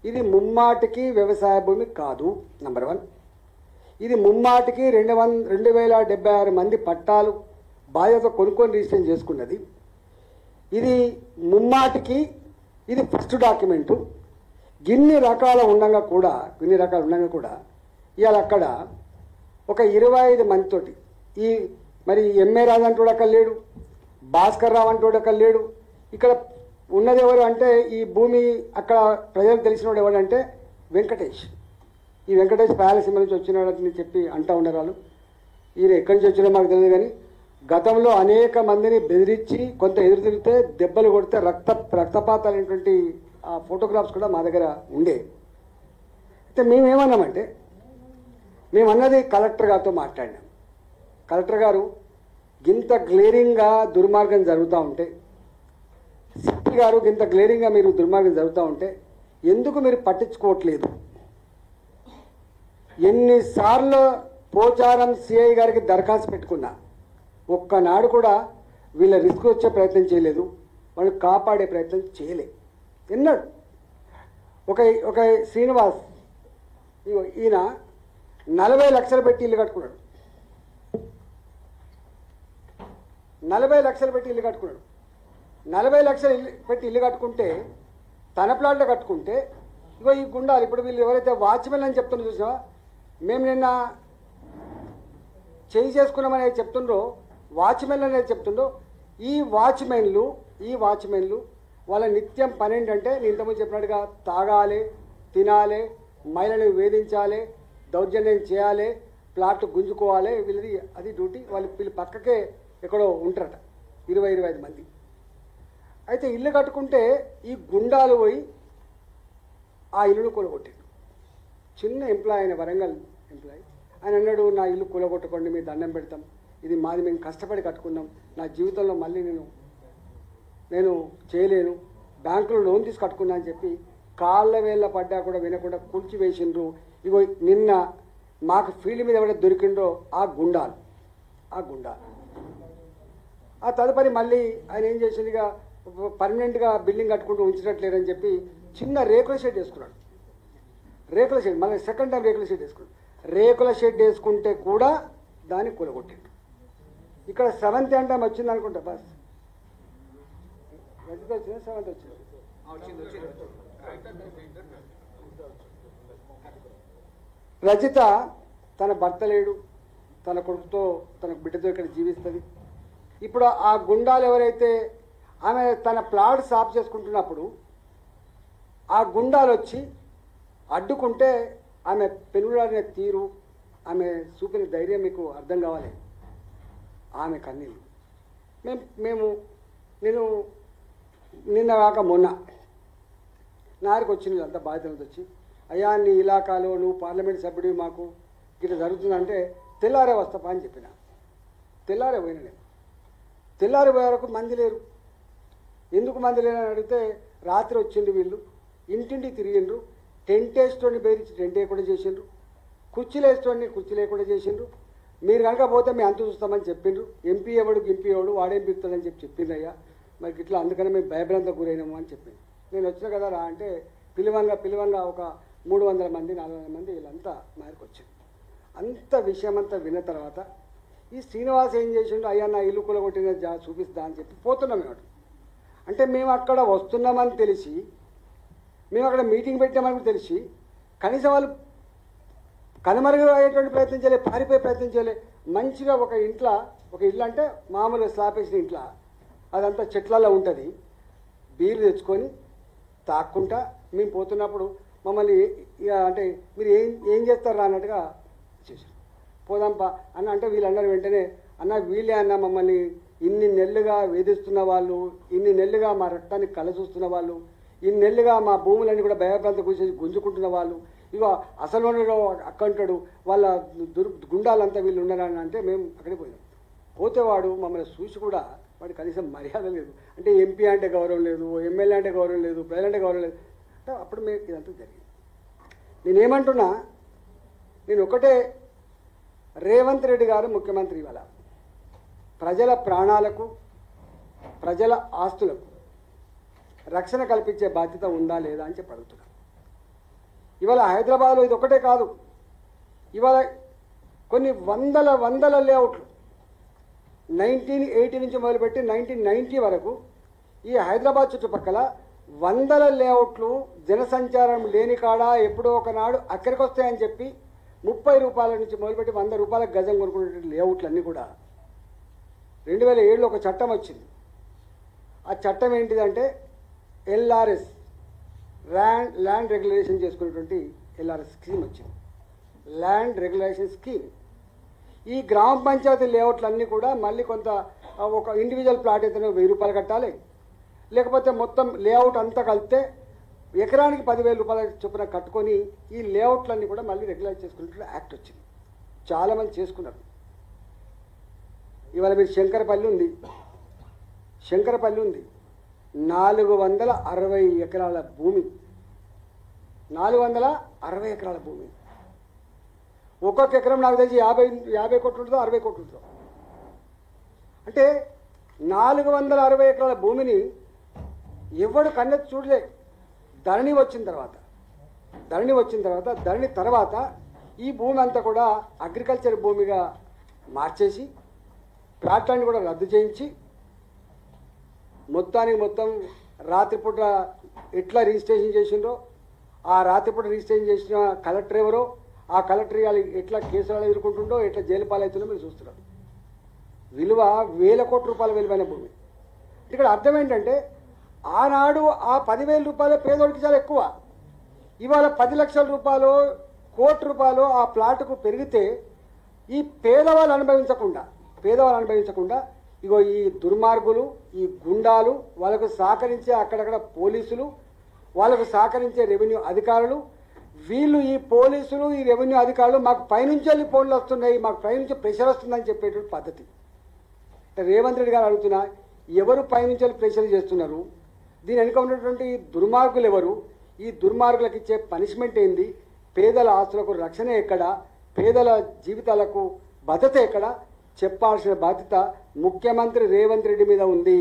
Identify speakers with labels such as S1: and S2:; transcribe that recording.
S1: ఇది ముమ్మాటికి వ్యవసాయ భూమి కాదు. నంబర్ 1. ఇది ముమ్మాటికి 2076 మంది పట్టాలు బాధ్యత కొనుక్కొని రిజిస్ట్రేషన్ చేసుకున్నది. ఇది ముమ్మాటికి ఇది ఫస్ట్ డాక్యుమెంటు. ఇన్ని రకాలు ఉండగా కూడా ఇవాళ అక్కడ ఒక 25 మందితోటి ఈ మరి ఎంఏ రాజు అంటూ అక్కడ లేడు, భాస్కర్ రావు అంటూ అక్కడ లేడు. ఇక్కడ ఉన్నది ఎవరు అంటే ఈ భూమి అక్కడ ప్రజలకు తెలిసినవాడు ఎవరంటే వెంకటేష్. ఈ వెంకటేష్ రాయలసీమ నుంచి వచ్చినాడని చెప్పి అంటూ ఉన్నారు వాళ్ళు. ఈయన ఎక్కడి నుంచి వచ్చినా మాకు తెలియదు, కానీ గతంలో అనేక మందిని బెదిరించి కొంత ఎదురు తిరిగితే దెబ్బలు కొడితే రక్తపాతాలైనటువంటి ఆ ఫోటోగ్రాఫ్స్ కూడా మా దగ్గర ఉండే. అయితే మేమేమన్నామంటే, మేమన్నది కలెక్టర్ గారితో మాట్లాడినాం. కలెక్టర్ గారు ఇంత గ్లేరింగ్గా దుర్మార్గం జరుగుతూ ఉంటే, సిపి గారు ఇంత గ్లేరింగ్గా మీరు దుర్మార్గం జరుగుతూ ఉంటే ఎందుకు మీరు పట్టించుకోవట్లేదు? ఎన్నిసార్లు పోచారం సిఐ గారికి దరఖాస్తు పెట్టుకున్నా ఒక్కనాడు కూడా వీళ్ళ రిస్క్ వచ్చే ప్రయత్నం చేయలేదు, వాళ్ళు కాపాడే ప్రయత్నం చేయలే. ఎన్నాడు ఒక శ్రీనివాస్ ఈయన 40 లక్షలు పెట్టి ఇల్లు కట్టుకున్నాడు. 40 లక్షలు పెట్టి ఇల్లు కట్టుకున్నాడు. 40 లక్షలు పెట్టి ఇల్లు కట్టుకుంటే తన ప్లాట్లో కట్టుకుంటే ఇగో ఈ గుండాలు ఇప్పుడు వీళ్ళు ఎవరైతే వాచ్మెన్ అని చెప్తున్నారు చూసినా, మేము నిన్న చేయి చేసుకున్నామనేది చెప్తుండ్రో, వాచ్మెన్ అనేది చెప్తుండ్రో, ఈ వాచ్మెన్లు వాళ్ళ నిత్యం పని ఏంటంటే నేను ఇంతకుముందు చెప్పినట్టుగా తాగాలి, తినాలి, మహిళలను వేధించాలి, దౌర్జన్యం చేయాలి, ప్లాట్ గుంజుకోవాలి. వీళ్ళది అది డ్యూటీ. వీళ్ళు పక్కకే ఎక్కడో ఉంటారట 20-25 మంది. అయితే ఇల్లు కట్టుకుంటే ఈ గుండాలు పోయి ఆ ఇల్లును కూలగొట్టాడు. చిన్న ఎంప్లాయ్ అయిన వరంగల్ ఎంప్లాయ్ ఆయన అన్నాడు, నా ఇల్లు కూలగొట్టుకోండి, మీరు దండం పెడతాం, ఇది మాది, మేము కష్టపడి కట్టుకున్నాం, నా జీవితంలో మళ్ళీ నేను చేయలేను, బ్యాంకులో లోన్ తీసి కట్టుకున్నా అని చెప్పి కాళ్ళ వేళ్ళ పడ్డా కూడా వినకుండా కూల్చి వేసిండ్రు. ఇగో నిన్న మాకు ఫీల్డ్ మీద ఎవరైతే దొరికిండ్రో ఆ గుండాలు. ఆ తదుపరి మళ్ళీ ఆయన ఏం చేసిందిగా పర్మనెంట్గా బిల్డింగ్ కట్టుకుంటూ ఉంచినట్లేదని చెప్పి చిన్న రేకుల షెడ్ వేసుకున్నాడు. రేకుల షెడ్ మళ్ళీ సెకండ్ టైం రేకుల షెడ్ వేసుకున్నాడు. రేకుల షెడ్ వేసుకుంటే కూడా దాన్ని కూలగొట్టిండు. ఇక్కడ 7th టైం వచ్చింది అనుకుంటా, బస్ రజిత వచ్చింది, 7th వచ్చింది. రజిత తన భర్త లేడు, తన కొడుకుతో తన బిడ్డతో ఇక్కడ జీవిస్తుంది. ఇప్పుడు ఆ గుండాలు ఎవరైతే ఆమె తన ప్లాట్ సాఫ్ చేసుకుంటున్నప్పుడు ఆ గుండాలు వచ్చి అడ్డుకుంటే ఆమె పెనులాడిన తీరు, ఆమె చూపిన ధైర్యం మీకు అర్థం కావాలి. ఆమె కన్నీళ్ళు నేను నిన్న కాక మొన్న నారికి వచ్చింది అంతా బాధ్యతలతో వచ్చి, అయ్యా నీ ఇలాకాలో నువ్వు పార్లమెంట్ సభ్యుడివి, మాకు ఇట్లా జరుగుతుందంటే తెల్లారే వస్తాపా అని చెప్పిన. తెల్లారే పోయినా నేను. తెల్లారి పోయే వరకు మంది లేరు. ఎందుకు మంది లేరని అడిగితే రాత్రి వచ్చిండు వీళ్ళు, ఇంటింటికి తిరిగిండ్రు, టెంట్ వేసుకొని బెదిరించి టెంట్ వేయకుండా చేసిండ్రు, కుర్చీలు వేసుకొని కుర్చీ లేకుండా చేసిండ్రు. మీరు కనుక పోతే మేము అంత చూస్తామని చెప్పిండ్రు. ఎంపీ ఎవడు వాడేం పిలుస్తాడని చెప్పిండ్రయ్యా, మరి ఇట్లా అందుకనే మేము భయభ్రాంతకు గురైనాము అని చెప్పింది. నేను వచ్చిన కదా రా అంటే పిలువంగా ఒక 300 మంది 400 మంది వీళ్ళంతా మేరకు వచ్చింది. అంత విషయం అంతా విన్న తర్వాత ఈ శ్రీనివాస్ ఏం చేసిండు, అయ్యా నా ఇల్లు కూలగొట్టిన చూపిస్తా అని చెప్పి పోతున్నాం. మేము అంటే మేము అక్కడ వస్తున్నామని తెలిసి, మేము అక్కడ మీటింగ్ పెట్టామని తెలిసి కనీసం వాళ్ళు కనుమరుగు అయ్యేటువంటి ప్రయత్నం చేయలే, పారిపోయే ప్రయత్నం చేయలే. మంచిగా ఒక ఇల్లు అంటే మామూలుగా స్లాబ్ వేసిన ఇంట్లో అదంతా చెట్లలో ఉంటుంది, బీర్లు తెచ్చుకొని తాక్కుంటా మేము పోతున్నప్పుడు మమ్మల్ని అంటే మీరు ఏం చేస్తారు అన్నట్టుగా చేశారు. పోదాంపా అన్న అంటే వీళ్ళు అన్నారు వెంటనే, అన్న వీళ్ళే అన్న మమ్మల్ని ఇన్ని నెలలుగా వేధిస్తున్న వాళ్ళు, ఇన్ని నెలలుగా మా రక్తాన్ని కలచూస్తున్న వాళ్ళు, ఇన్ని నెలలుగా మా భూములన్నీ కూడా భయప్రాంత కూర్చొని గుంజుకుంటున్న వాళ్ళు, ఇగో అసలు అక్కంటాడు వాళ్ళ గుండాలంతా వీళ్ళు ఉన్నారని అంటే మేము అక్కడికి పోయినాం. పోతే వాడు మమ్మల్ని చూసి కూడా వాడి కనీసం మర్యాద లేదు. అంటే ఎంపీ అంటే గౌరవం లేదు, ఎమ్మెల్యే అంటే గౌరవం లేదు, ప్రజలు అంటే గౌరవం లేదు. అంటే అప్పుడు మేము ఇదంతా జరిగింది. నేనేమంటున్నా, నేను ఒకటే, రేవంత్ రెడ్డి గారు ముఖ్యమంత్రి ఇవాళ ప్రజల ప్రాణాలకు ప్రజల ఆస్తులకు రక్షణ కల్పించే బాధ్యత ఉందా లేదా అని చెప్పి అడుగుతున్నాను. ఇవాళ హైదరాబాద్లో ఇది ఒకటే కాదు, ఇవాళ కొన్ని వందల లేఅవుట్లు 1980 నుంచి మొదలుపెట్టి 1990 వరకు ఈ హైదరాబాద్ చుట్టుపక్కల వందల లేఅవుట్లు జనసంచారం లేని కాడ ఎప్పుడో ఒకనాడు అక్కడికి వస్తాయని చెప్పి 30 రూపాయల నుంచి మొదలుపెట్టి 100 రూపాయల గజం కొనుక్కునే లేఅవుట్లన్నీ కూడా 2007లో ఒక చట్టం వచ్చింది. ఆ చట్టం ఏంటిదంటే ఎల్ఆర్ఎస్, ల్యాండ్ రెగ్యులేషన్ చేసుకునేటువంటి ఎల్ఆర్ఎస్ స్కీమ్ వచ్చింది, ల్యాండ్ రెగ్యులేషన్ స్కీమ్. ఈ గ్రామ పంచాయతీ లేఅవుట్లన్నీ కూడా మళ్ళీ కొంత ఒక ఇండివిజువల్ ప్లాట్ అయితేనే 1000 రూపాయలు కట్టాలి, లేకపోతే మొత్తం లేఅవుట్ అంతా కలిపితే ఎకరానికి 10,000 రూపాయల చొప్పున కట్టుకొని ఈ లేఅవుట్లన్నీ కూడా మళ్ళీ రెగ్యులైజ్ చేసుకునేటువంటి యాక్ట్ వచ్చింది. చాలామంది చేసుకున్నారు. ఇవాళ మీరు శంకరపల్లి ఉంది, 460 ఎకరాల భూమి, 460 ఎకరాల భూమి. ఒక్కొక్క ఎకరం నాకు తెలిసి 50 కోట్లు ఉంటుందో 60 కోట్లు ఉంటుందో. అంటే 460 ఎకరాల భూమిని ఎవడు కన్నెత్తి చూడలే. ధరణి వచ్చిన తర్వాత ఈ భూమి అంతా కూడా అగ్రికల్చర్ భూమిగా మార్చేసి ప్లాట్లన్నీ కూడా రద్దు చేయించి మొత్తం రాత్రిపూట ఎట్లా రిజిస్ట్రేషన్ చేసిండ్రో ఆ రాత్రిపూట రిజిస్ట్రేషన్ చేసిన కలెక్టర్ ఎవరో, ఆ కలెక్టర్ ఎట్లా కేసులు ఎదుర్కొంటుండో, ఎట్లా జైలు పాలవుతుందో మీరు చూస్తున్నారు. విలువ 1000 కోట్ల రూపాయల విలువైన భూమి. ఇక్కడ అర్థం ఏంటంటే ఆనాడు ఆ 10,000 రూపాయలు పేదోడికి చాలా ఎక్కువ. ఇవాళ 10 లక్షల రూపాయలు, కోటి రూపాయలు ఆ ప్లాటుకు పెరిగితే ఈ పేదవాళ్ళు అనుభవించకుండా ఇగో ఈ దుర్మార్గులు, ఈ గుండాలు, వాళ్ళకు సహకరించే అక్కడక్కడ పోలీసులు, వాళ్ళకు సహకరించే రెవెన్యూ అధికారులు, వీళ్ళు ఈ పోలీసులు, ఈ రెవెన్యూ అధికారులు మాకు పైనుంచి వెళ్ళి ఫోన్లు వస్తున్నాయి, మాకు పైనుంచి ప్రెషర్ వస్తుందని చెప్పేటువంటి పద్ధతి. రేవంత్ రెడ్డి గారు అడుగుతున్నా, ఎవరు పైనుంచి వెళ్ళి ప్రెషర్ చేస్తున్నారు? దీని వెనుక ఉన్నటువంటి దుర్మార్గులు ఎవరు? ఈ దుర్మార్గులకు ఇచ్చే పనిష్మెంట్ ఏంది? పేదల ఆస్తులకు రక్షణ ఎక్కడ? పేదల జీవితాలకు భద్రత ఎక్కడ? చెప్పాల్సిన బాధ్యత ముఖ్యమంత్రి రేవంత్ రెడ్డి మీద ఉంది.